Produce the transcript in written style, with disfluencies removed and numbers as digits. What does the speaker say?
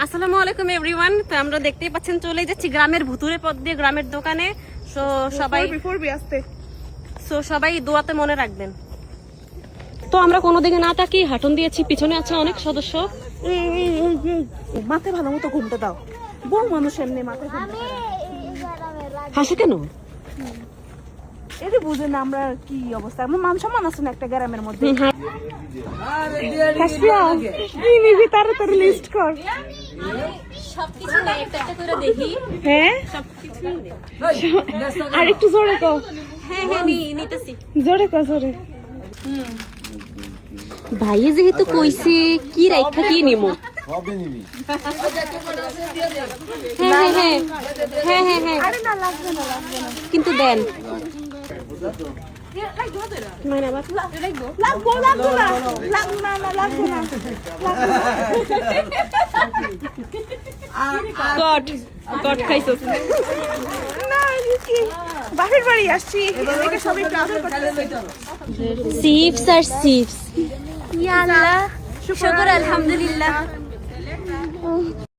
আসসালামু আলাইকুম এভরিওয়ান। তো আমরা দেখতেই পাচ্ছেন চলে যাচ্ছি গ্রামের ভুতুরে পথ দিয়ে গ্রামের দোকানে। সবাই দোয়াতে মনে রাখবেন। তো আমরা কোনো দিকে না তাকিয়ে হাঁটন দিয়েছি, পিছনে আছে অনেক সদস্য। মাথায় ভালো মতো ঘুমতে দাও, বউ মানুষ এমনি মাথায় হাসে কেন? এটা বুঝে না আমরা কি অবস্থা। আমার মান সম্মান আছে না একটা গ্রামের মধ্যে। তাড়াতাড়ি লিস্ট কর। হ্যাঁ আর একটু জোরে কও। হ্যাঁ নিতেছি। জোরে কও, জোরে। ভাই যেহেতু কইছে কি রাইখা কি নিমো। হ্যাঁ আরে না, লাগবে না। কিন্তু দেন কট খাইছো বাপের বাড়ি আসছি, চিপস আর চিপস। ইয়া আল্লাহ, শুকর আলহামদুলিল্লাহ।